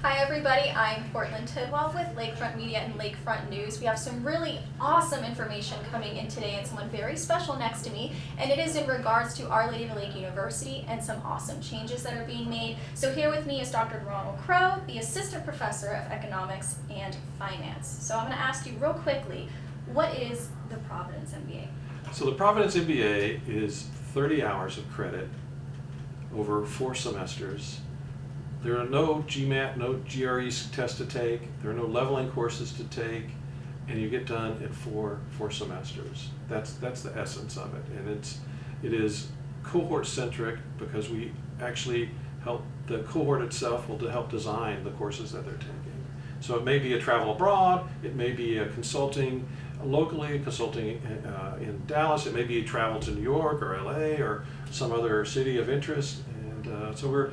Hi everybody, I'm Portland Tidwell with Lakefront Media and Lakefront News. We have some really awesome information coming in today and someone very special next to me, and it is in regards to Our Lady of the Lake University and some awesome changes that are being made. So here with me is Dr. Prof Crowe, the Assistant Professor of Economics and Finance. So I'm going to ask you real quickly, what is the Providence MBA? So the Providence MBA is 30 hours of credit over 4 semesters. There are no GMAT, no GRE tests to take, there are no leveling courses to take, and you get done in four semesters. That's the essence of it. And it is cohort centric because we actually help, the cohort itself will help design the courses that they're taking. So it may be a travel abroad, it may be a consulting locally, consulting in Dallas, it may be travel to New York or LA or some other city of interest. And so we're,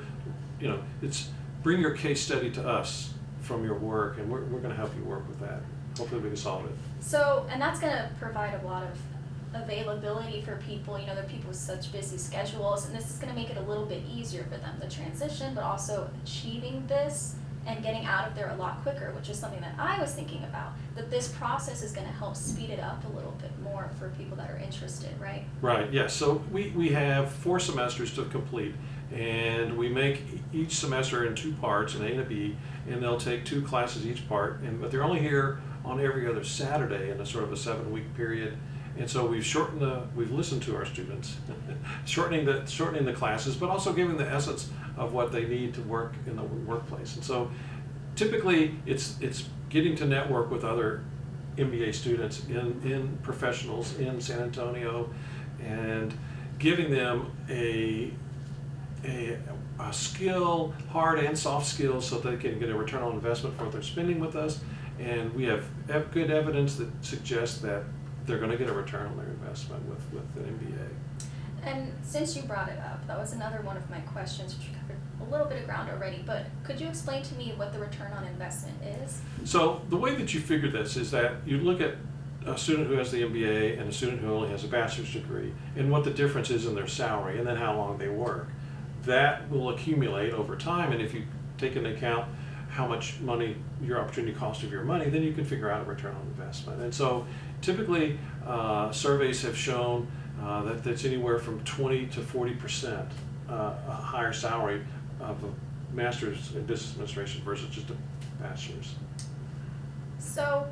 it's bring your case study to us from your work, and we're going to help you work with that. Hopefully we can solve it. So, and that's going to provide a lot of availability for people. There are people with such busy schedules, and this is going to make it a little bit easier for them, the transition, but also achieving this and getting out of there a lot quicker, which is something that I was thinking about, that this process is going to help speed it up a little bit more for people that are interested, right? Right, yes. So we have 4 semesters to complete, and we make each semester in 2 parts, an A and a B, and they'll take 2 classes each part, but they're only here on every other Saturday in a sort of a 7-week period. And so we've listened to our students, shortening the classes, but also giving the essence of what they need to work in the workplace. And so typically it's getting to network with other MBA students in professionals in San Antonio and giving them a skill, hard and soft skills, so they can get a return on investment for what they're spending with us. And we have good evidence that suggests that they're going to get a return on their investment with an MBA. And since you brought it up, that was another one of my questions, which you covered a little bit of ground already, but could you explain to me what the return on investment is? So the way that you figure this is that you look at a student who has the MBA and a student who only has a bachelor's degree and what the difference is in their salary and then how long they work. That will accumulate over time, and if you take into account how much money, your opportunity cost of your money, then you can figure out a return on investment. And so typically surveys have shown that it's anywhere from 20 to 40% a higher salary of a master's in business administration versus just a bachelor's. So,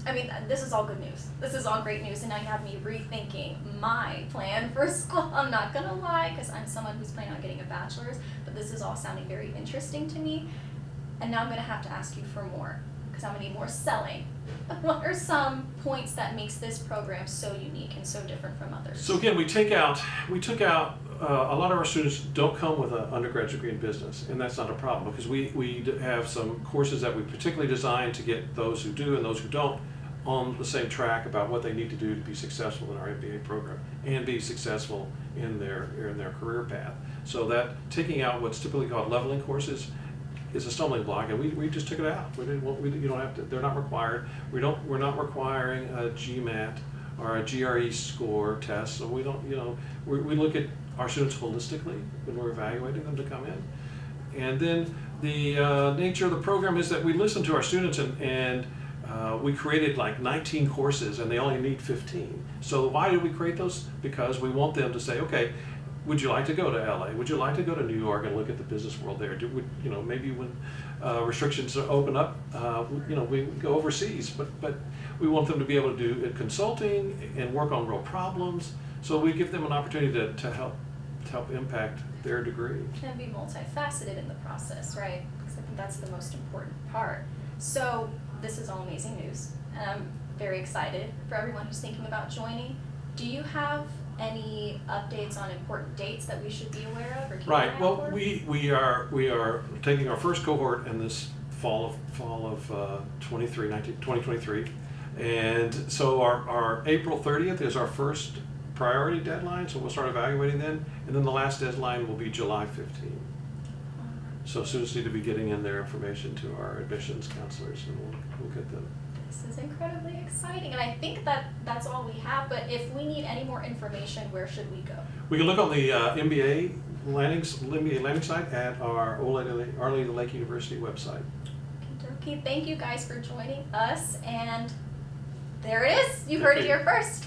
I mean, this is all good news. This is all great news, and now you have me rethinking my plan for school. I'm not gonna lie, because I'm someone who's planning on getting a bachelor's, but this is all sounding very interesting to me. And now I'm gonna have to ask you for more, because I'm gonna need more selling. What are some points that makes this program so unique and so different from others? So again, we took out a lot of our students don't come with an undergraduate degree in business, and that's not a problem because we have some courses that we particularly designed to get those who do and those who don't on the same track about what they need to do to be successful in our MBA program and be successful in their career path. So that taking out what's typically called leveling courses is a stumbling block, and we just took it out. You don't have to. They're not required. We're not requiring a GMAT or a GRE score test. So we don't. We look at our students holistically when we're evaluating them to come in. And then the nature of the program is that we listen to our students, and we created like 19 courses, and they only need 15. So why did we create those? Because we want them to say, okay, would you like to go to LA? Would you like to go to New York and look at the business world there? Maybe when restrictions open up, we go overseas. But we want them to be able to do consulting and work on real problems. So we give them an opportunity to help impact their degree. And be multifaceted in the process, right? Because I think that's the most important part. So this is all amazing news, and I'm very excited for everyone who's thinking about joining. Do you have any updates on important dates that we should be aware of or keep an eye out Well, for? we are taking our first cohort in this fall of 2023, and so our April 30th is our first priority deadline. So we'll start evaluating then, and then the last deadline will be July 15th. So students need to be getting in their information to our admissions counselors, and we'll get them. This is incredibly exciting, and I think that's all we have, but if we need any more information, where should we go? We can look on the MBA landing site at our Our Lady of the Lake University website. Okay, thank you guys for joining us, and there it is. You heard it here first.